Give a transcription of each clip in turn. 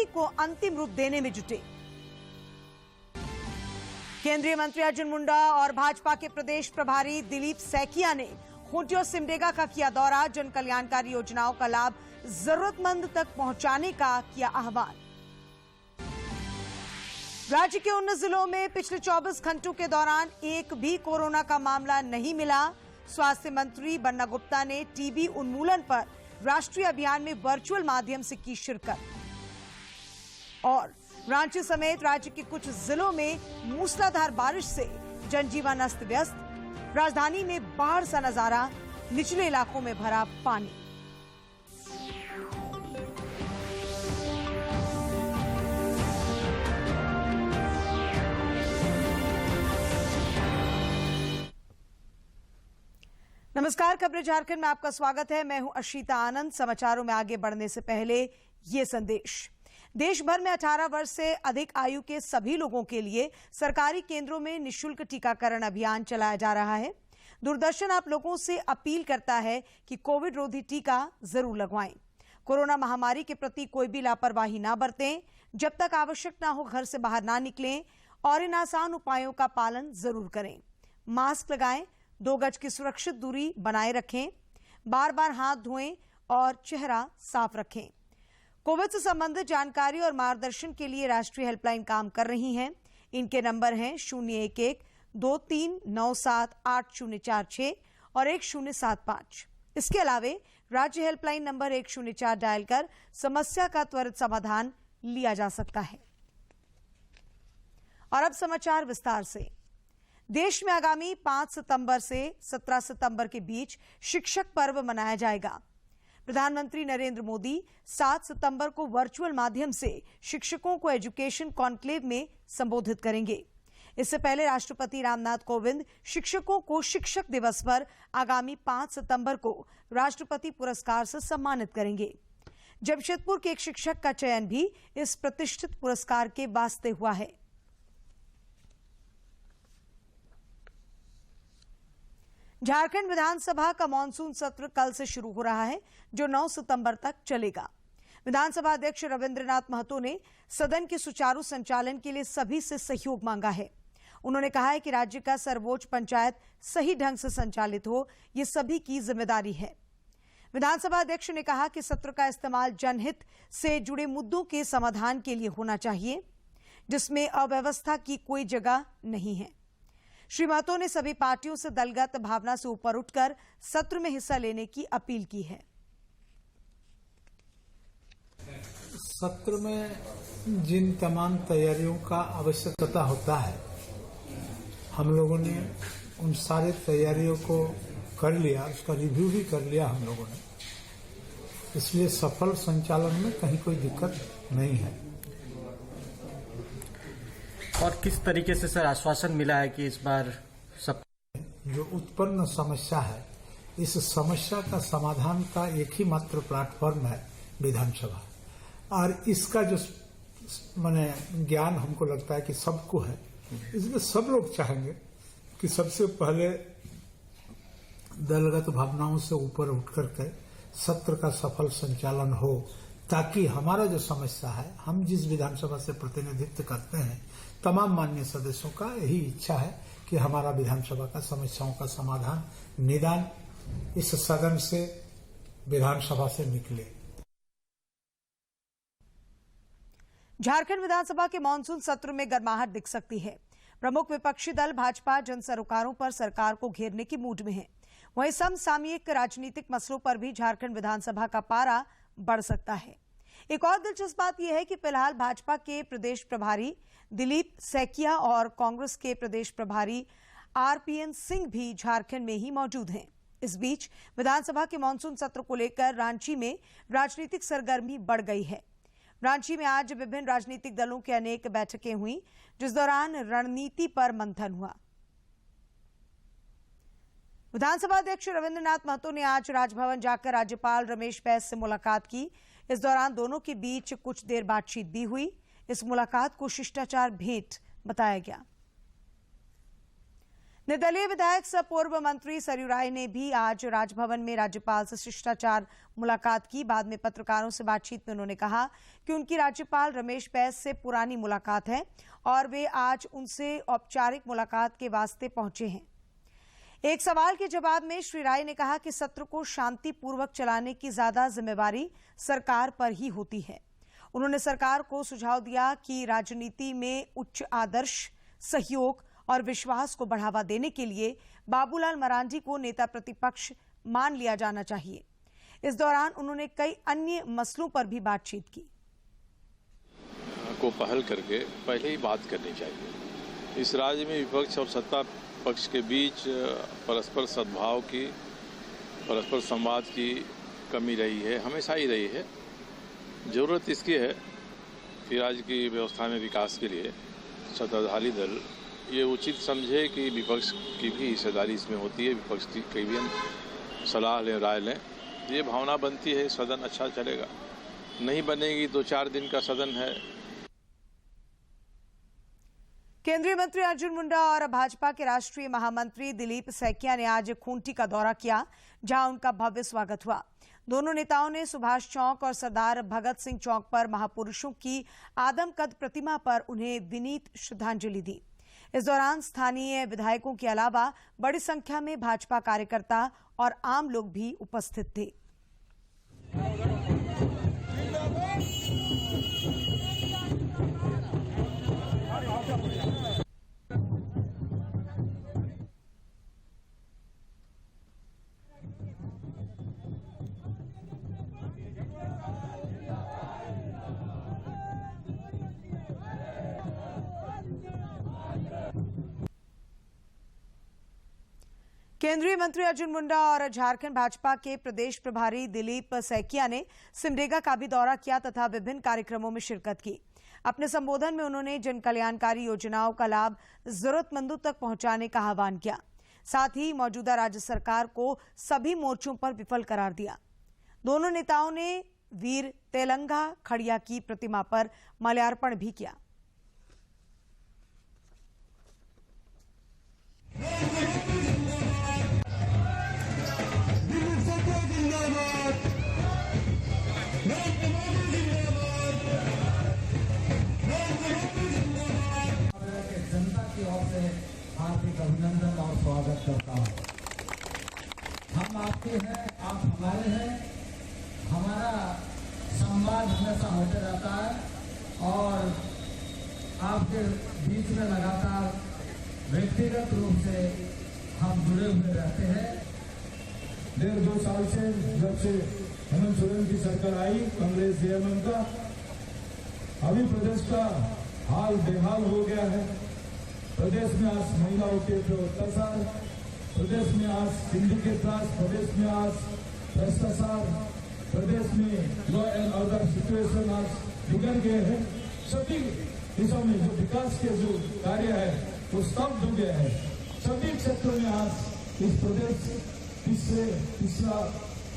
स्थिति को अंतिम रूप देने में जुटे। केंद्रीय मंत्री अर्जुन मुंडा और भाजपा के प्रदेश प्रभारी दिलीप सैकिया ने खूंटी और सिमडेगा का किया दौरा। जन कल्याणकारी योजनाओं का लाभ जरूरतमंद तक पहुंचाने का किया आह्वान। राज्य के 19 जिलों में पिछले 24 घंटों के दौरान एक भी कोरोना का मामला नहीं मिला। स्वास्थ्य मंत्री बन्ना गुप्ता ने टीबी उन्मूलन पर राष्ट्रीय अभियान में वर्चुअल माध्यम से की शिरकत। और रांची समेत राज्य के कुछ जिलों में मूसलाधार बारिश से जनजीवन अस्त व्यस्त। राजधानी में बाढ़ सा नजारा, निचले इलाकों में भरा पानी। नमस्कार, खबरें झारखंड में आपका स्वागत है। मैं हूं अशीता आनंद। समाचारों में आगे बढ़ने से पहले ये संदेश। देश भर में 18 वर्ष से अधिक आयु के सभी लोगों के लिए सरकारी केंद्रों में निःशुल्क टीकाकरण अभियान चलाया जा रहा है। दूरदर्शन आप लोगों से अपील करता है कि कोविड रोधी टीका जरूर लगवाएं। कोरोना महामारी के प्रति कोई भी लापरवाही ना बरतें। जब तक आवश्यक ना हो घर से बाहर ना निकलें और इन आसान उपायों का पालन जरूर करें। मास्क लगाएं, 2 गज की सुरक्षित दूरी बनाए रखें, बार बार हाथ धोएं और चेहरा साफ रखें। कोविड से संबंधित जानकारी और मार्गदर्शन के लिए राष्ट्रीय हेल्पलाइन काम कर रही हैं। इनके नंबर हैं 011-2397-8046 और 1075। इसके अलावे राज्य हेल्पलाइन नंबर 104 डायल कर समस्या का त्वरित समाधान लिया जा सकता है। और अब समाचार विस्तार से। देश में आगामी 5 सितंबर से 17 सितंबर के बीच शिक्षक पर्व मनाया जाएगा। प्रधानमंत्री नरेंद्र मोदी 7 सितंबर को वर्चुअल माध्यम से शिक्षकों को एजुकेशन कॉन्क्लेव में संबोधित करेंगे। इससे पहले राष्ट्रपति रामनाथ कोविंद शिक्षकों को शिक्षक दिवस पर आगामी 5 सितंबर को राष्ट्रपति पुरस्कार से सम्मानित करेंगे। जमशेदपुर के एक शिक्षक का चयन भी इस प्रतिष्ठित पुरस्कार के वास्ते हुआ है। झारखंड विधानसभा का मानसून सत्र कल से शुरू हो रहा है, जो 9 सितंबर तक चलेगा। विधानसभा अध्यक्ष रविंद्रनाथ महतो ने सदन के सुचारू संचालन के लिए सभी से सहयोग मांगा है। उन्होंने कहा है कि राज्य का सर्वोच्च पंचायत सही ढंग से संचालित हो, ये सभी की जिम्मेदारी है। विधानसभा अध्यक्ष ने कहा कि सत्र का इस्तेमाल जनहित से जुड़े मुद्दों के समाधान के लिए होना चाहिए, जिसमें अव्यवस्था की कोई जगह नहीं है। श्री महतो ने सभी पार्टियों से दलगत भावना से ऊपर उठकर सत्र में हिस्सा लेने की अपील की है। सत्र में जिन तमाम तैयारियों का आवश्यकता होता है, हम लोगों ने उन सारे तैयारियों को कर लिया, उसका रिव्यू भी कर लिया हम लोगों ने। इसलिए सफल संचालन में कहीं कोई दिक्कत नहीं है। और किस तरीके से सर आश्वासन मिला है कि इस बार सब जो उत्पन्न समस्या है, इस समस्या का समाधान का एक ही मात्र प्लेटफॉर्म है विधानसभा। और इसका जो माने ज्ञान हमको लगता है कि सबको है, इसलिए सब लोग चाहेंगे कि सबसे पहले दलगत भावनाओं से ऊपर उठ करके सत्र का सफल संचालन हो, ताकि हमारा जो समस्या है, हम जिस विधानसभा से प्रतिनिधित्व करते हैं, तमाम माननीय सदस्यों का यही इच्छा है कि हमारा विधानसभा का समस्याओं का समाधान, निदान इस सदन से, विधानसभा से निकले। झारखंड विधानसभा के मानसून सत्र में गर्माहट दिख सकती है। प्रमुख विपक्षी दल भाजपा जन सरोकारों पर सरकार को घेरने की मूड में है। वहीं समसामयिक राजनीतिक मसलों पर भी झारखंड विधानसभा का पारा बढ़ सकता है। एक और दिलचस्प बात यह है कि फिलहाल भाजपा के प्रदेश प्रभारी दिलीप सैकिया और कांग्रेस के प्रदेश प्रभारी आरपीएन सिंह भी झारखंड में ही मौजूद हैं। इस बीच विधानसभा के मानसून सत्र को लेकर रांची में राजनीतिक सरगर्मी बढ़ गई है। रांची में आज विभिन्न राजनीतिक दलों की अनेक बैठकें हुई, जिस दौरान रणनीति पर मंथन हुआ। विधानसभा अध्यक्ष रविंद्रनाथ महतो ने आज राजभवन जाकर राज्यपाल रमेश बैस से मुलाकात की। इस दौरान दोनों के बीच कुछ देर बातचीत भी हुई। इस मुलाकात को शिष्टाचार भेंट बताया गया। निर्दलीय विधायक सह पूर्व मंत्री सरयू राय ने भी आज राजभवन में राज्यपाल से शिष्टाचार मुलाकात की। बाद में पत्रकारों से बातचीत में उन्होंने कहा कि उनकी राज्यपाल रमेश बैस से पुरानी मुलाकात है और वे आज उनसे औपचारिक मुलाकात के वास्ते पहुंचे हैं। एक सवाल के जवाब में श्री राय ने कहा कि सत्र को शांतिपूर्वक चलाने की ज्यादा जिम्मेवारी सरकार पर ही होती है। उन्होंने सरकार को सुझाव दिया कि राजनीति में उच्च आदर्श, सहयोग और विश्वास को बढ़ावा देने के लिए बाबूलाल मरांडी को नेता प्रतिपक्ष मान लिया जाना चाहिए। इस दौरान उन्होंने कई अन्य मसलों पर भी बातचीत की। को पहल करके पहले ही बात करनी चाहिए। इस राज्य में विपक्ष और सत्ता पक्ष के बीच परस्पर सद्भाव की, परस्पर संवाद की कमी रही है, हमेशा ही रही है। जरूरत इसकी है कि राज्य की व्यवस्था में विकास के लिए सत्ताधारी दल ये उचित समझे कि विपक्ष की भी हिस्सेदारी इसमें होती है, विपक्ष की भी हम सलाह लें, राय लें। ये भावना बनती है, सदन अच्छा चलेगा। नहीं बनेगी तो 4 दिन का सदन है। केंद्रीय मंत्री अर्जुन मुंडा और भाजपा के राष्ट्रीय महामंत्री दिलीप सैकिया ने आज खूंटी का दौरा किया, जहां उनका भव्य स्वागत हुआ। दोनों नेताओं ने सुभाष चौक और सरदार भगत सिंह चौक पर महापुरुषों की आदमकद प्रतिमा पर उन्हें विनीत श्रद्धांजलि दी। इस दौरान स्थानीय विधायकों के अलावा बड़ी संख्या में भाजपा कार्यकर्ता और आम लोग भी उपस्थित थे। केंद्रीय मंत्री अर्जुन मुंडा और झारखंड भाजपा के प्रदेश प्रभारी दिलीप सैकिया ने सिमडेगा का भी दौरा किया तथा विभिन्न कार्यक्रमों में शिरकत की। अपने संबोधन में उन्होंने जन कल्याणकारी योजनाओं का लाभ जरूरतमंदों तक पहुंचाने का आह्वान किया। साथ ही मौजूदा राज्य सरकार को सभी मोर्चों पर विफल करार दिया। दोनों नेताओं ने वीर तेलंगा खड़िया की प्रतिमा पर माल्यार्पण भी किया। हार्दिक अभिनंदन और स्वागत करता हूं। हम आपके हैं, आप हमारे हैं। हमारा संवाद हमेशा होते रहता है और आपके बीच में लगातार व्यक्तिगत रूप से हम जुड़े हुए रहते हैं। 1.5-2 साल से जब से हेमंत सोरेन की सरकार आई, कांग्रेस जेएमएम का, अभी प्रदेश का हाल बेहाल हो गया है। प्रदेश में आज महिलाओं के जो अत्याचार, प्रदेश में आज सिंडिकेट राज, प्रदेश में आज भ्रष्टाचार, प्रदेश में लॉ एंड ऑर्डर सिचुएशन आज बिगड़ गए हैं। सभी दिशाओं में जो विकास के जो कार्य है वो स्तब्ध हो गया है। सभी क्षेत्रों में आज इस प्रदेश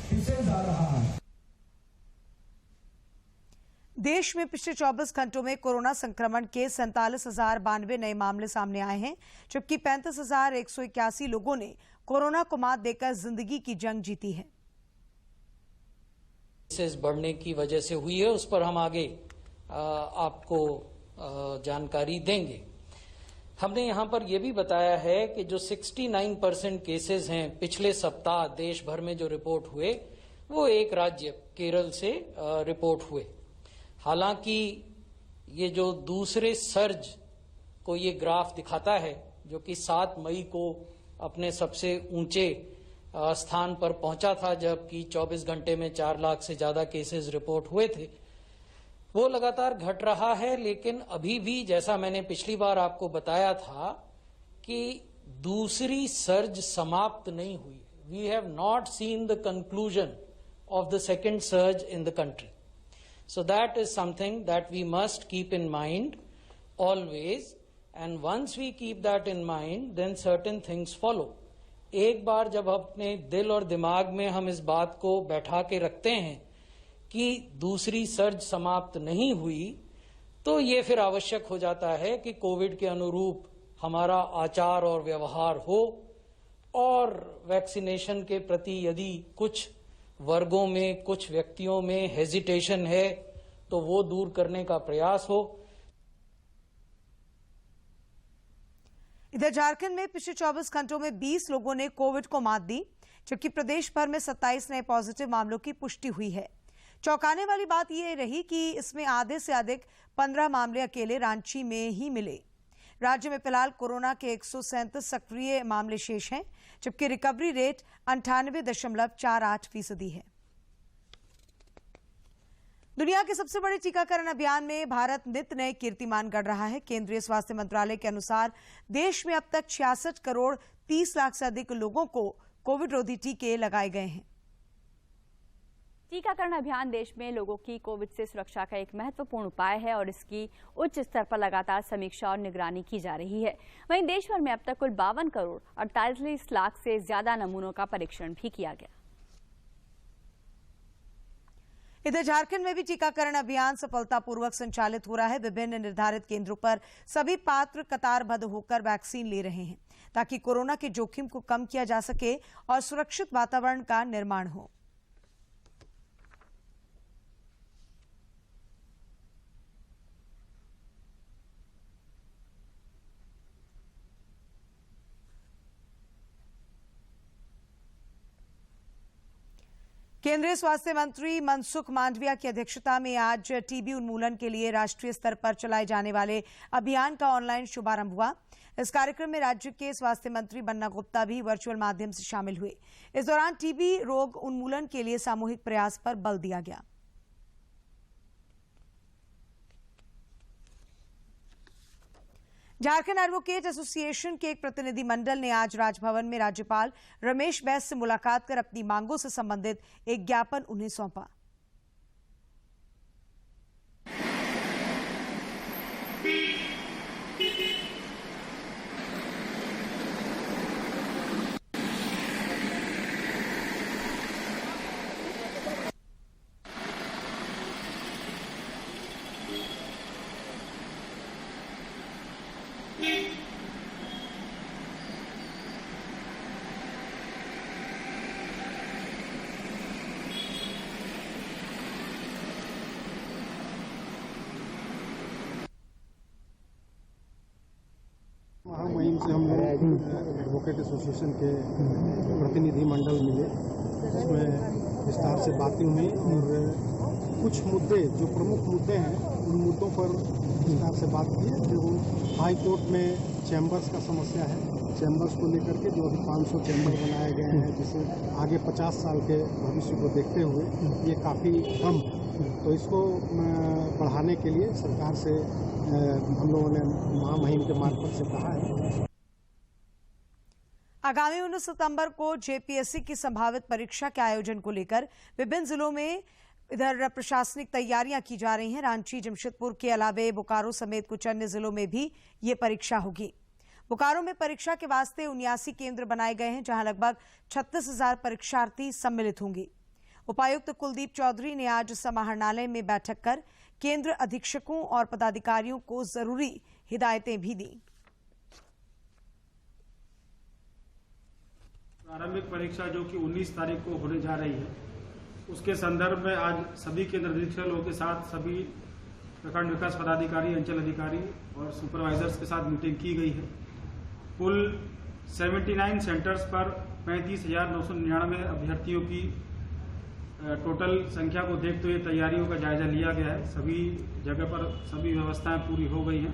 पीछे जा रहा है। देश में पिछले 24 घंटों में कोरोना संक्रमण के 47,092 नए मामले सामने आए हैं, जबकि 35,181 लोगों ने कोरोना को मात देकर जिंदगी की जंग जीती है। केसेस बढ़ने की वजह से हुई है, उस पर हम आगे आपको जानकारी देंगे। हमने यहां पर यह भी बताया है कि जो 69% केसेस हैं पिछले सप्ताह देश भर में जो रिपोर्ट हुए, वो एक राज्य केरल से रिपोर्ट हुए। हालांकि ये जो दूसरे सर्ज को ये ग्राफ दिखाता है, जो कि 7 मई को अपने सबसे ऊंचे स्थान पर पहुंचा था, जबकि 24 घंटे में 4 लाख से ज्यादा केसेस रिपोर्ट हुए थे, वो लगातार घट रहा है। लेकिन अभी भी, जैसा मैंने पिछली बार आपको बताया था, कि दूसरी सर्ज समाप्त नहीं हुई। We have not seen the conclusion of the second surge in the country. So that is something that we must keep in mind always, and once we keep that in mind, then certain things follow. एक बार जब अपने दिल और दिमाग में हम इस बात को बैठा के रखते हैं कि दूसरी सर्ज समाप्त नहीं हुई, तो ये फिर आवश्यक हो जाता है कि कोविड के अनुरूप हमारा आचार और व्यवहार हो, और वैक्सीनेशन के प्रति यदि कुछ वर्गों में, कुछ व्यक्तियों में हेजिटेशन है तो वो दूर करने का प्रयास हो। इधर झारखंड में पिछले 24 घंटों में 20 लोगों ने कोविड को मात दी, जबकि प्रदेश भर में 27 नए पॉजिटिव मामलों की पुष्टि हुई है। चौंकाने वाली बात यह रही कि इसमें आधे से अधिक 15 मामले अकेले रांची में ही मिले। राज्य में फिलहाल कोरोना के 137 सक्रिय मामले शेष हैं, जबकि रिकवरी रेट 98.48% है। दुनिया के सबसे बड़े टीकाकरण अभियान में भारत नित नए कीर्तिमान गढ़ रहा है। केंद्रीय स्वास्थ्य मंत्रालय के अनुसार देश में अब तक 66 करोड़ 30 लाख से अधिक लोगों को कोविड रोधी टीके लगाए गए हैं। टीकाकरण अभियान देश में लोगों की कोविड से सुरक्षा का एक महत्वपूर्ण उपाय है और इसकी उच्च स्तर पर लगातार समीक्षा और निगरानी की जा रही है। वहीं देश भर में अब तक कुल 52 करोड़ 48 लाख से ज्यादा नमूनों का परीक्षण भी किया गया। इधर झारखंड में भी टीकाकरण अभियान सफलतापूर्वक संचालित हो रहा है। विभिन्न निर्धारित केंद्रों पर सभी पात्र कतारबद्ध होकर वैक्सीन ले रहे हैं, ताकि कोरोना के जोखिम को कम किया जा सके और सुरक्षित वातावरण का निर्माण हो। केंद्रीय स्वास्थ्य मंत्री मनसुख मांडविया की अध्यक्षता में आज टीबी उन्मूलन के लिए राष्ट्रीय स्तर पर चलाए जाने वाले अभियान का ऑनलाइन शुभारंभ हुआ। इस कार्यक्रम में राज्य के स्वास्थ्य मंत्री बन्ना गुप्ता भी वर्चुअल माध्यम से शामिल हुए। इस दौरान टीबी रोग उन्मूलन के लिए सामूहिक प्रयास पर बल दिया गया। झारखंड एडवोकेट एसोसिएशन के एक प्रतिनिधि मंडल ने आज राजभवन में राज्यपाल रमेश बैस से मुलाकात कर अपनी मांगों से संबंधित एक ज्ञापन उन्हें सौंपा। महामहिम से हम लोग एडवोकेट एसोसिएशन के प्रतिनिधि मंडल मिले, उसमें विस्तार से बातें हुई और कुछ मुद्दे जो प्रमुख मुद्दे हैं उन मुद्दों पर विस्तार से बात की है। जो हाई कोर्ट में चैम्बर्स का समस्या है, चैम्बर्स को लेकर के जो अभी 500 चैम्बर बनाए गए हैं, जिसे आगे 50 साल के भविष्य को देखते हुए ये काफ़ी कम, तो इसको बढ़ाने के लिए सरकार से हम लोगों ने महामहिम के मार्फत से कहा है। आगामी 19 सितंबर को जेपीएससी की संभावित परीक्षा के आयोजन को लेकर विभिन्न जिलों में इधर प्रशासनिक तैयारियां की जा रही हैं। रांची, जमशेदपुर के अलावे बोकारो समेत कुछ अन्य जिलों में भी ये परीक्षा होगी। बोकारो में परीक्षा के वास्ते 79 केंद्र बनाए गए हैं, जहां लगभग 36,000 परीक्षार्थी सम्मिलित होंगे। उपायुक्त कुलदीप चौधरी ने आज समाहरणालय में बैठक कर केंद्र अधीक्षकों और पदाधिकारियों को जरूरी हिदायतें भी दी। प्रारंभिक परीक्षा जो कि 19 तारीख को होने जा रही है, उसके संदर्भ में आज सभी केंद्र अधीक्षकों के साथ सभी प्रखंड विकास पदाधिकारी, अंचल अधिकारी और सुपरवाइजर्स के साथ मीटिंग की गई है। कुल 79 सेंटर्स पर 35,999 अभ्यर्थियों की टोटल संख्या को देखते हुए तैयारियों का जायजा लिया गया है। सभी जगह पर सभी व्यवस्थाएं पूरी हो गई हैं।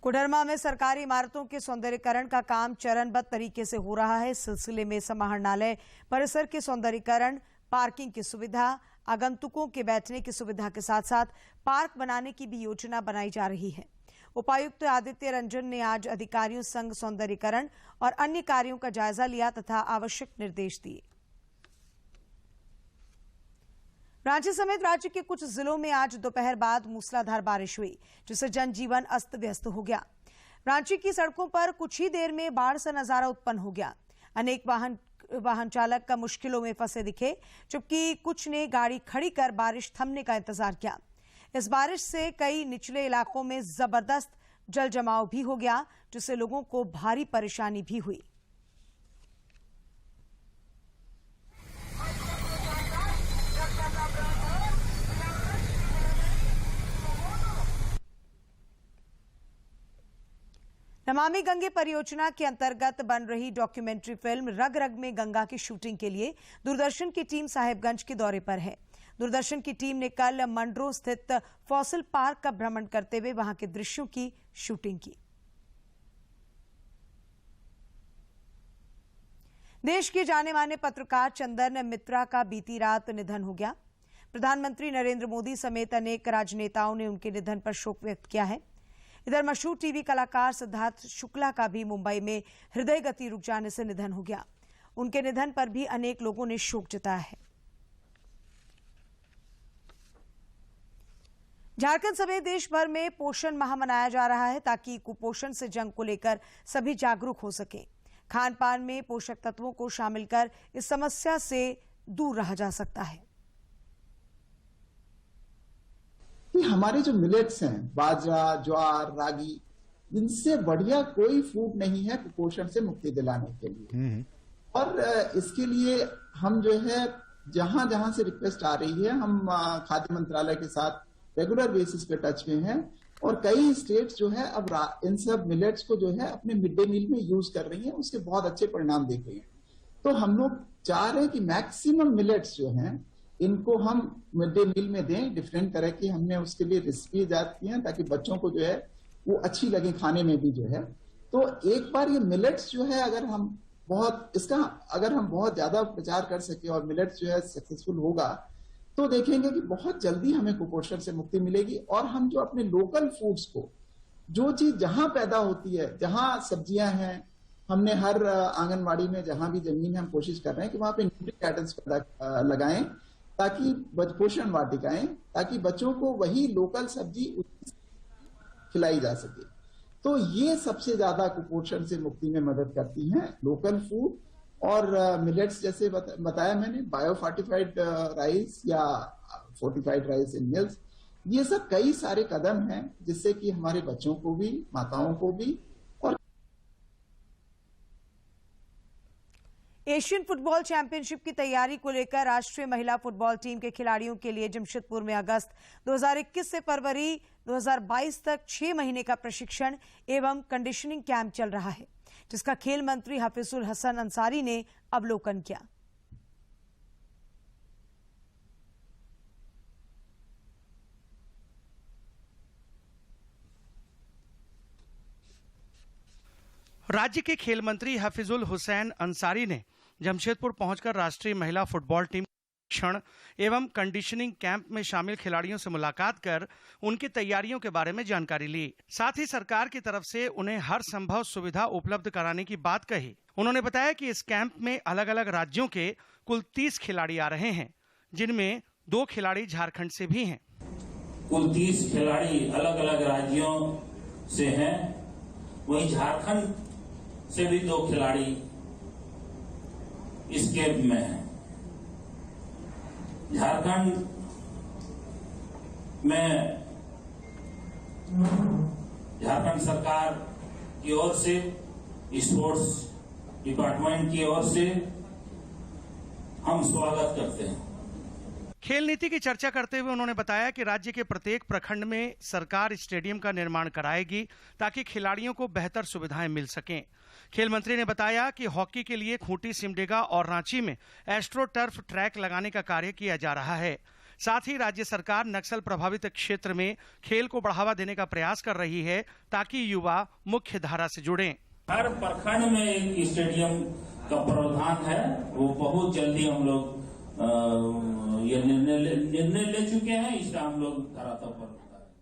कोडरमा में सरकारी इमारतों के सौंदर्यीकरण का काम चरणबद्ध तरीके से हो रहा है। इस सिलसिले में समाहरणालय परिसर के सौंदर्यीकरण, पार्किंग की सुविधा, आगंतुकों के बैठने की सुविधा के साथ साथ पार्क बनाने की भी योजना बनाई जा रही है। उपायुक्त आदित्य रंजन ने आज अधिकारियों संग सौंदर्यीकरण और अन्य कार्यों का जायजा लिया तथा आवश्यक निर्देश दिए। रांची समेत राज्य के कुछ जिलों में आज दोपहर बाद मूसलाधार बारिश हुई, जिससे जनजीवन अस्त व्यस्त हो गया। रांची की सड़कों पर कुछ ही देर में बाढ़ सा नजारा उत्पन्न हो गया। अनेक वाहन चालक का मुश्किलों में फंसे दिखे, जबकि कुछ ने गाड़ी खड़ी कर बारिश थमने का इंतजार किया। इस बारिश से कई निचले इलाकों में जबरदस्त जल जमाव भी हो गया, जिससे लोगों को भारी परेशानी भी हुई। नमामि गंगे परियोजना के अंतर्गत बन रही डॉक्यूमेंट्री फिल्म रग रग में गंगा की शूटिंग के लिए दूरदर्शन की टीम साहेबगंज के दौरे पर है। दूरदर्शन की टीम ने कल मंडरो स्थित फॉसिल पार्क का भ्रमण करते हुए वहां के दृश्यों की शूटिंग की। देश के जाने माने पत्रकार चंदन मित्रा का बीती रात निधन हो गया। प्रधानमंत्री नरेंद्र मोदी समेत अनेक राजनेताओं ने उनके निधन पर शोक व्यक्त किया है। इधर मशहूर टीवी कलाकार सिद्धार्थ शुक्ला का भी मुंबई में हृदय गति रुक जाने से निधन हो गया। उनके निधन पर भी अनेक लोगों ने शोक जताया है। झारखंड समेत देश भर में पोषण माह मनाया जा रहा है ताकि कुपोषण से जंग को लेकर सभी जागरूक हो सके। खान पान में पोषक तत्वों को शामिल कर इस समस्या से दूर रहा जा सकता है। हमारे जो मिलेट्स हैं, बाजरा, ज्वार, रागी, इनसे बढ़िया कोई फूड नहीं है कुपोषण से मुक्ति दिलाने के लिए। और इसके लिए हम जो है जहां जहां से रिक्वेस्ट आ रही है, हम खाद्य मंत्रालय के साथ रेगुलर बेसिस पे टच में हैं और कई स्टेट्स जो है अब इन सब मिलेट्स को जो है अपने मिड डे मील में यूज कर रही हैं, उसके बहुत अच्छे परिणाम देख रही हैं। तो हम लोग चाह रहे हैं कि मैक्सिमम मिलेट्स जो हैं इनको हम मिड डे मील में दें। डिफरेंट तरह की हमने उसके लिए रेसिपी ईजाद की है ताकि बच्चों को जो है वो अच्छी लगे खाने में भी जो है। तो एक बार ये मिलेट्स जो है अगर हम बहुत ज्यादा प्रचार कर सके और मिलेट्स जो है सक्सेसफुल होगा तो देखेंगे कि बहुत जल्दी हमें कुपोषण से मुक्ति मिलेगी। और हम जो अपने लोकल फूड्स को, जो चीज जहां पैदा होती है, जहां सब्जियां हैं, हमने हर आंगनबाड़ी में जहां भी जमीन है हम कोशिश कर रहे हैं कि वहां पे न्यूट्री गार्डन्स लगाएं ताकि पोषण वाटिकाएं, ताकि बच्चों को वही लोकल सब्जी खिलाई जा सके। तो ये सबसे ज्यादा कुपोषण से मुक्ति में मदद करती हैं, लोकल फूड। और मिलेट्स जैसे बताया मैंने, बायो फोर्टिफाइड राइस या फोर्टिफाइड राइस इन मिल्स, ये सब कई सारे कदम हैं जिससे कि हमारे बच्चों को भी, माताओं को भी। और एशियन फुटबॉल चैंपियनशिप की तैयारी को लेकर राष्ट्रीय महिला फुटबॉल टीम के खिलाड़ियों के लिए जमशेदपुर में अगस्त 2021 से फरवरी 2022 तक 6 महीने का प्रशिक्षण एवं कंडीशनिंग कैंप चल रहा है, जिसका खेल मंत्री हफीजुल हसन अंसारी ने अवलोकन किया। राज्य के खेल मंत्री हफीजुल हुसैन अंसारी ने जमशेदपुर पहुंचकर राष्ट्रीय महिला फुटबॉल टीम शिक्षण एवं कंडीशनिंग कैंप में शामिल खिलाड़ियों से मुलाकात कर उनकी तैयारियों के बारे में जानकारी ली। साथ ही सरकार की तरफ से उन्हें हर संभव सुविधा उपलब्ध कराने की बात कही। उन्होंने बताया कि इस कैंप में अलग अलग राज्यों के कुल 30 खिलाड़ी आ रहे हैं, जिनमें 2 खिलाड़ी झारखंड से भी हैं। कुल 30 खिलाड़ी अलग अलग राज्यों से हैं, वहीं झारखंड से भी 2 खिलाड़ी इस कैंप में हैं। झारखंड में झारखंड सरकार की ओर से, स्पोर्ट्स डिपार्टमेंट की ओर से हम स्वागत करते हैं। खेल नीति की चर्चा करते हुए उन्होंने बताया कि राज्य के प्रत्येक प्रखंड में सरकार स्टेडियम का निर्माण कराएगी ताकि खिलाड़ियों को बेहतर सुविधाएं मिल सकें। खेल मंत्री ने बताया कि हॉकी के लिए खूंटी, सिमडेगा और रांची में एस्ट्रो टर्फ ट्रैक लगाने का कार्य किया जा रहा है। साथ ही राज्य सरकार नक्सल प्रभावित क्षेत्र में खेल को बढ़ावा देने का प्रयास कर रही है ताकि युवा मुख्य धारा से जुड़ें। हर प्रखंड में एक स्टेडियम का प्रावधान है, वो बहुत जल्दी हम लोग ये निर्णय ले चुके हैं, इसका हम लोग धरातल पर।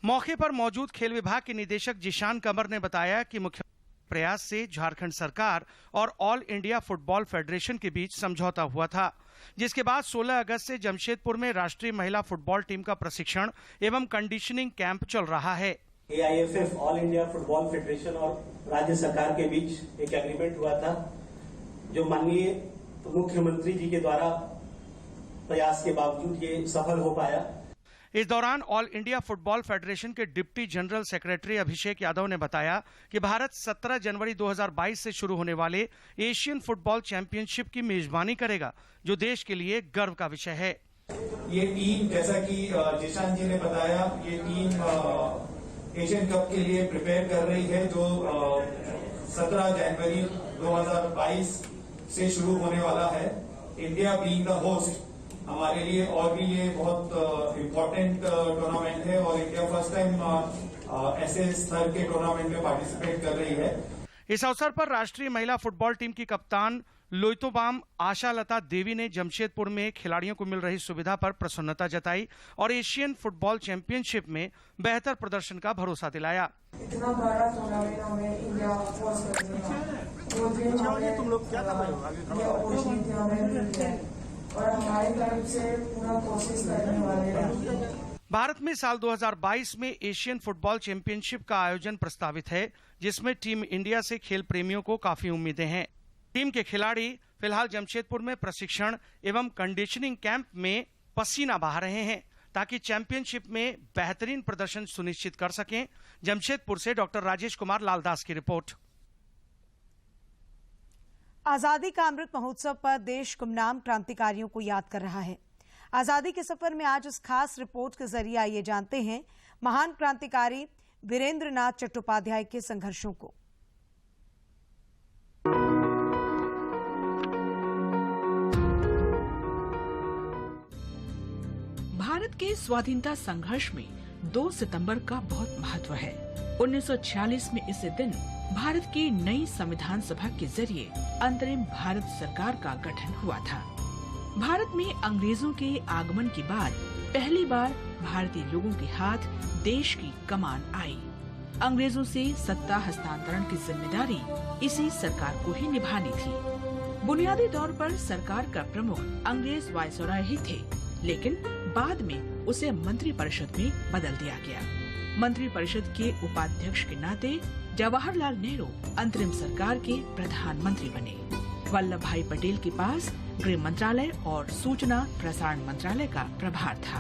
मौके पर मौजूद खेल विभाग के निदेशक जिशान कमर ने बताया कि मुख्य प्रयास से झारखंड सरकार और ऑल इंडिया फुटबॉल फेडरेशन के बीच समझौता हुआ था, जिसके बाद 16 अगस्त से जमशेदपुर में राष्ट्रीय महिला फुटबॉल टीम का प्रशिक्षण एवं कंडीशनिंग कैंप चल रहा है। AIFF all India football federation और राज्य सरकार के बीच एक एग्रीमेंट हुआ था, जो माननीय मुख्यमंत्री जी के द्वारा प्रयास के बावजूद ये सफल हो पाया। इस दौरान ऑल इंडिया फुटबॉल फेडरेशन के deputy general secretary Abhishek Yadav ने बताया कि भारत 17 जनवरी 2022 से शुरू होने वाले एशियन फुटबॉल चैंपियनशिप की मेजबानी करेगा, जो देश के लिए गर्व का विषय है। ये टीम, जैसा कि जिशान जी ने बताया, ये टीम एशियन कप के लिए प्रिपेयर कर रही है, जो 17 जनवरी 2022 से शुरू होने वाला है। इंडिया बीइंग द होस्ट हमारे लिए और भी ये बहुत इम्पोर्टेंट टूर्नामेंट है और इंडिया फर्स्ट टाइम ऐसे स्तर के टूर्नामेंट में पार्टिसिपेट कर रही है। इस अवसर पर राष्ट्रीय महिला फुटबॉल टीम की कप्तान लोइतोबाम आशा लता देवी ने जमशेदपुर में खिलाड़ियों को मिल रही सुविधा पर प्रसन्नता जताई और एशियन फुटबॉल चैंपियनशिप में बेहतर प्रदर्शन का भरोसा दिलाया। इतना बड़ा टूर्नामेंट हमें इंडिया होस्ट करेगा, वो दिन हमें तुम लोग क्या कर रहे हो आगे अपॉर्चुनिटी हमें मिली है और हमारी तरफ से पूरा कोशिश करने वाले हैं। भारत में साल 2022 में एशियन फुटबॉल चैंपियनशिप का आयोजन प्रस्तावित है, जिसमें टीम इंडिया से खेल प्रेमियों को काफी उम्मीदें हैं। टीम के खिलाड़ी फिलहाल जमशेदपुर में प्रशिक्षण एवं कंडीशनिंग कैंप में पसीना बहा रहे हैं, ताकि चैंपियनशिप में बेहतरीन प्रदर्शन सुनिश्चित कर सकें। जमशेदपुर से डॉक्टर राजेश कुमार लालदास की रिपोर्ट। आजादी का अमृत महोत्सव पर देश गुमनाम क्रांतिकारियों को याद कर रहा है। आजादी के सफर में आज इस खास रिपोर्ट के जरिए आइए जानते हैं महान क्रांतिकारी वीरेंद्र नाथ चट्टोपाध्याय के संघर्षों को। भारत के स्वाधीनता संघर्ष में 2 सितंबर का बहुत महत्व है। 1946 में इस दिन भारत की नई संविधान सभा के जरिए अंतरिम भारत सरकार का गठन हुआ था। भारत में अंग्रेजों के आगमन के बाद पहली बार भारतीय लोगों के हाथ देश की कमान आई। अंग्रेजों से सत्ता हस्तांतरण की जिम्मेदारी इसी सरकार को ही निभानी थी। बुनियादी तौर पर सरकार का प्रमुख अंग्रेज वायसराय ही थे, लेकिन बाद में उसे मंत्रिपरिषद में बदल दिया गया। मंत्रिपरिषद के उपाध्यक्ष के नाते जवाहरलाल नेहरू अंतरिम सरकार के प्रधानमंत्री बने। वल्लभ भाई पटेल के पास गृह मंत्रालय और सूचना प्रसारण मंत्रालय का प्रभार था।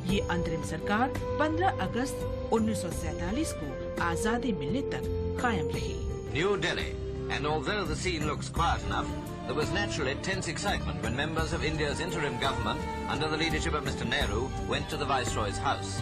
ये अंतरिम सरकार 15 अगस्त 1947 को आजादी मिलने तक कायम रही। New Delhi, and although the scene looks quiet enough, there was naturally tense excitement when members of India's interim government, under the leadership of Mr. Nehru, went to the Viceroy's house.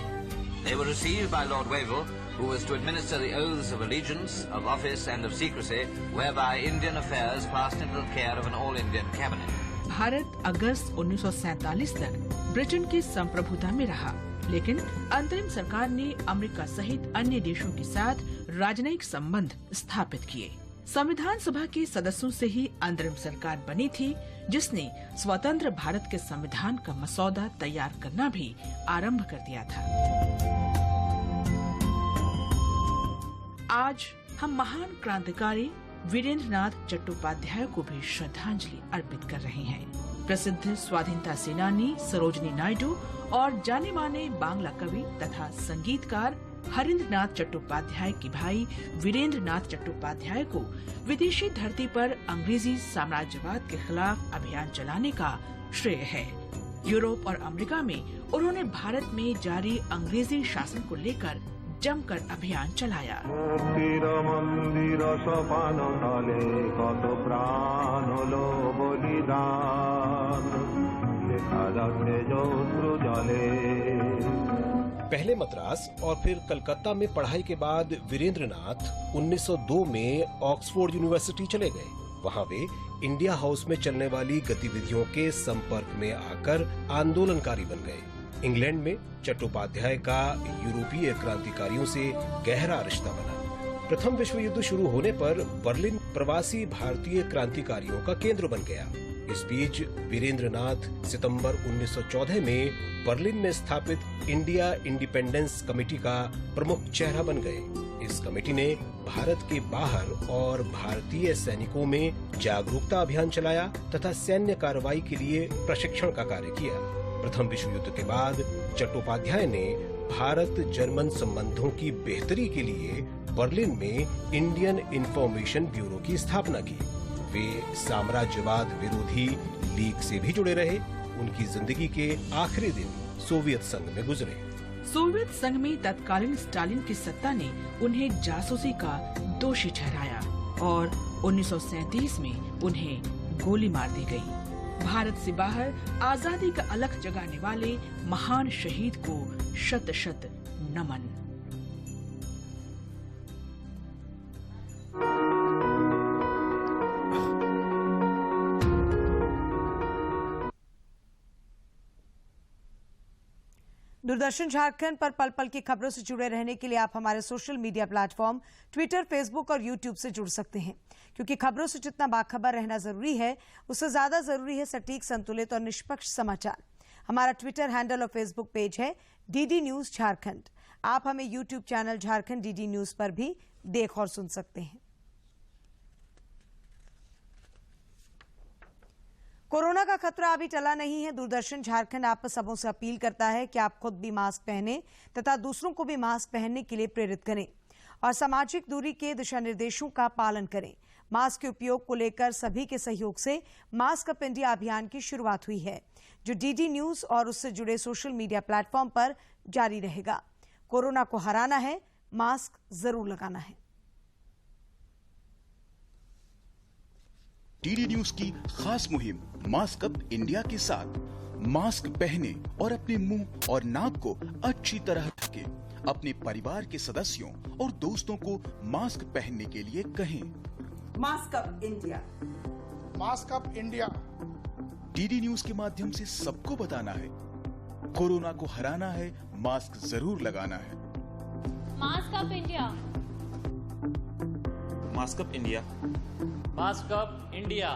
They were received by Lord Wavell, who was to administer the oaths of allegiance, of office and of secrecy, whereby Indian affairs passed into the care of an all-Indian cabinet. Bharat अगस्त 1947 तक Britain की संप्रभुता में रहा, लेकिन अंतरिम सरकार ने America सहित अन्य देशों के साथ राजनयिक संबंध स्थापित किए। संविधान सभा के सदस्यों से ही अंतरिम सरकार बनी थी, जिसने स्वतंत्र भारत के संविधान का मसौदा तैयार करना भी आरंभ कर दिया था। आज हम महान क्रांतिकारी वीरेंद्र नाथ चट्टोपाध्याय को भी श्रद्धांजलि अर्पित कर रहे हैं। प्रसिद्ध स्वाधीनता सेनानी सरोजिनी नायडू और जाने माने बांग्ला कवि तथा संगीतकार हरिंद्र नाथ चट्टोपाध्याय के भाई वीरेंद्र नाथ चट्टोपाध्याय को विदेशी धरती पर अंग्रेजी साम्राज्यवाद के खिलाफ अभियान चलाने का श्रेय है। यूरोप और अमेरिका में उन्होंने भारत में जारी अंग्रेजी शासन को लेकर जमकर अभियान चलाया। पहले मद्रास और फिर कलकत्ता में पढ़ाई के बाद वीरेंद्र नाथ 1902 में ऑक्सफोर्ड यूनिवर्सिटी चले गए। वहाँ वे इंडिया हाउस में चलने वाली गतिविधियों के संपर्क में आकर आंदोलनकारी बन गए। इंग्लैंड में चट्टोपाध्याय का यूरोपीय क्रांतिकारियों से गहरा रिश्ता बना। प्रथम विश्व युद्ध शुरू होने पर बर्लिन प्रवासी भारतीय क्रांतिकारियों का केंद्र बन गया। इस बीच वीरेंद्र नाथ सितंबर 1914 में बर्लिन में स्थापित इंडिया इंडिपेंडेंस कमेटी का प्रमुख चेहरा बन गए। इस कमेटी ने भारत के बाहर और भारतीय सैनिकों में जागरूकता अभियान चलाया तथा सैन्य कार्रवाई के लिए प्रशिक्षण का कार्य किया। प्रथम विश्व युद्ध के बाद चट्टोपाध्याय ने भारत जर्मन संबंधों की बेहतरी के लिए बर्लिन में इंडियन इंफॉर्मेशन ब्यूरो की स्थापना की। वे साम्राज्यवाद विरोधी लीग से भी जुड़े रहे। उनकी जिंदगी के आखिरी दिन सोवियत संघ में गुजरे। सोवियत संघ में तत्कालीन स्टालिन की सत्ता ने उन्हें जासूसी का दोषी ठहराया और 1937 में उन्हें गोली मार दी गई। भारत से बाहर आजादी का अलख जगाने वाले महान शहीद को शत शत नमन। दूरदर्शन झारखंड पर पल पल की खबरों से जुड़े रहने के लिए आप हमारे social media platform Twitter, Facebook और यूट्यूब से जुड़ सकते हैं, क्योंकि खबरों से जितना बाखबर रहना जरूरी है, उससे ज्यादा जरूरी है सटीक, संतुलित और निष्पक्ष समाचार। हमारा ट्विटर हैंडल और फेसबुक पेज है डीडी न्यूज झारखंड। आप हमें YouTube channel Jharkhand DD news पर भी देख और सुन सकते हैं। कोरोना का खतरा अभी टला नहीं है। दूरदर्शन झारखंड आप सबों से अपील करता है कि आप खुद भी मास्क पहने तथा दूसरों को भी मास्क पहनने के लिए प्रेरित करें और सामाजिक दूरी के दिशा निर्देशों का पालन करें। मास्क के उपयोग को लेकर सभी के सहयोग से मास्क अप इंडिया अभियान की शुरुआत हुई है, जो डीडी न्यूज और उससे जुड़े सोशल मीडिया प्लेटफॉर्म पर जारी रहेगा। कोरोना को हराना है, मास्क जरूर लगाना है। डीडी न्यूज की खास मुहिम मास्क अप इंडिया के साथ मास्क पहने और अपने मुंह और नाक को अच्छी तरह ढके। अपने परिवार के सदस्यों और दोस्तों को मास्क पहनने के लिए कहें। Mask up India, mask up India. DD news के माध्यम से सबको बताना है, कोरोना को हराना है, मास्क जरूर लगाना है। Mask up India, mask up India, mask up India.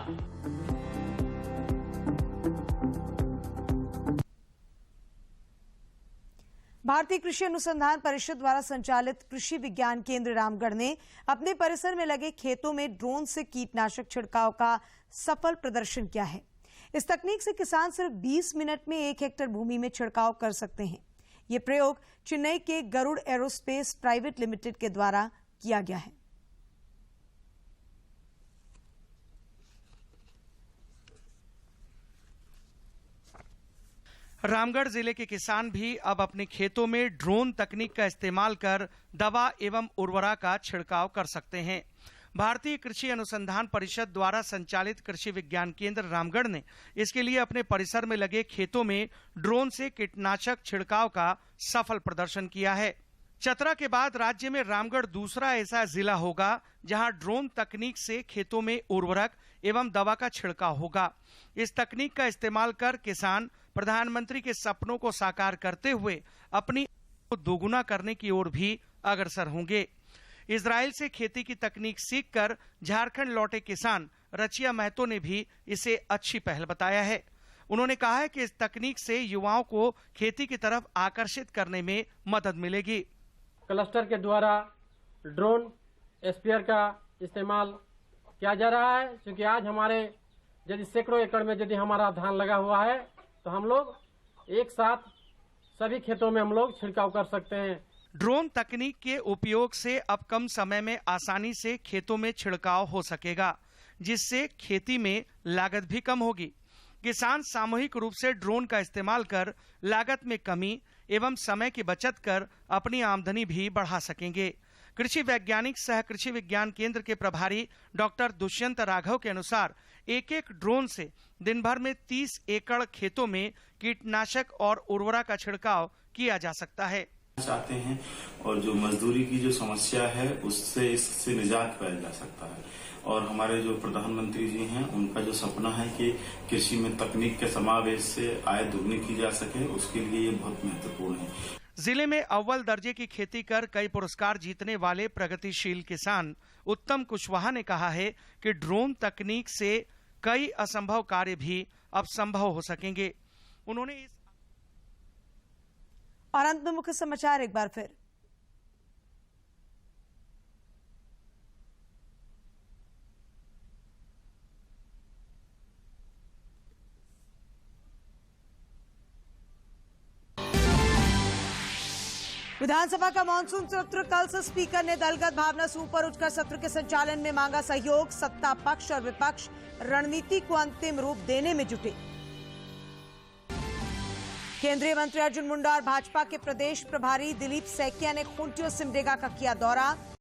भारतीय कृषि अनुसंधान परिषद द्वारा संचालित कृषि विज्ञान केंद्र रामगढ़ ने अपने परिसर में लगे खेतों में ड्रोन से कीटनाशक छिड़काव का सफल प्रदर्शन किया है। इस तकनीक से किसान सिर्फ 20 मिनट में 1 हेक्टेयर भूमि में छिड़काव कर सकते हैं। ये प्रयोग चेन्नई के गरुड़ एरोस्पेस प्राइवेट लिमिटेड के द्वारा किया गया है। रामगढ़ जिले के किसान भी अब अपने खेतों में ड्रोन तकनीक का इस्तेमाल कर दवा एवं उर्वरा का छिड़काव कर सकते हैं। भारतीय कृषि अनुसंधान परिषद द्वारा संचालित कृषि विज्ञान केंद्र रामगढ़ ने इसके लिए अपने परिसर में लगे खेतों में ड्रोन से कीटनाशक छिड़काव का सफल प्रदर्शन किया है। चतरा के बाद राज्य में रामगढ़ दूसरा ऐसा जिला होगा जहां ड्रोन तकनीक से खेतों में उर्वरक एवं दवा का छिड़काव होगा। इस तकनीक का इस्तेमाल कर किसान प्रधानमंत्री के सपनों को साकार करते हुए अपनी दोगुना करने की ओर भी अग्रसर होंगे। इजराइल से खेती की तकनीक सीखकर झारखंड लौटे किसान रचिया महतो ने भी इसे अच्छी पहल बताया है। उन्होंने कहा है कि इस तकनीक से युवाओं को खेती की तरफ आकर्षित करने में मदद मिलेगी। क्लस्टर के द्वारा ड्रोन स्प्रेयर का इस्तेमाल किया जा रहा है, क्योंकि आज हमारे यदि सैकड़ों एकड़ में यदि हमारा धान लगा हुआ है तो हम लोग एक साथ सभी खेतों में हम लोग छिड़काव कर सकते हैं। ड्रोन तकनीक के उपयोग से अब कम समय में आसानी से खेतों में छिड़काव हो सकेगा, जिससे खेती में लागत भी कम होगी। किसान सामूहिक रूप से ड्रोन का इस्तेमाल कर लागत में कमी एवं समय की बचत कर अपनी आमदनी भी बढ़ा सकेंगे। कृषि वैज्ञानिक सह कृषि विज्ञान केंद्र के प्रभारी डॉक्टर दुष्यंत राघव के अनुसार एक ड्रोन से दिन भर में 30 एकड़ खेतों में कीटनाशक और उर्वरा का छिड़काव किया जा सकता है। चाहते हैं और जो मजदूरी की जो समस्या है उससे इससे निजात पाया जा सकता है। और हमारे जो प्रधानमंत्री जी हैं उनका जो सपना है कि कृषि में तकनीक के समावेश से आय दोगुनी की जा सके, उसके लिए ये बहुत महत्वपूर्ण है। जिले में अव्वल दर्जे की खेती कर कई पुरस्कार जीतने वाले प्रगतिशील किसान उत्तम कुशवाहा ने कहा है कि ड्रोन तकनीक से कई असंभव कार्य भी अब संभव हो सकेंगे। उन्होंने और अंत में मुख्य समाचार एक बार फिर। विधानसभा का मानसून सत्र कल से स्पीकर ने दलगत भावना से ऊपर उठकर सत्र के संचालन में मांगा सहयोग। सत्ता पक्ष और विपक्ष रणनीति को अंतिम रूप देने में जुटे। केंद्रीय मंत्री अर्जुन मुंडा और भाजपा के प्रदेश प्रभारी दिलीप सैकिया ने खूंटियों सिमडेगा का किया दौरा।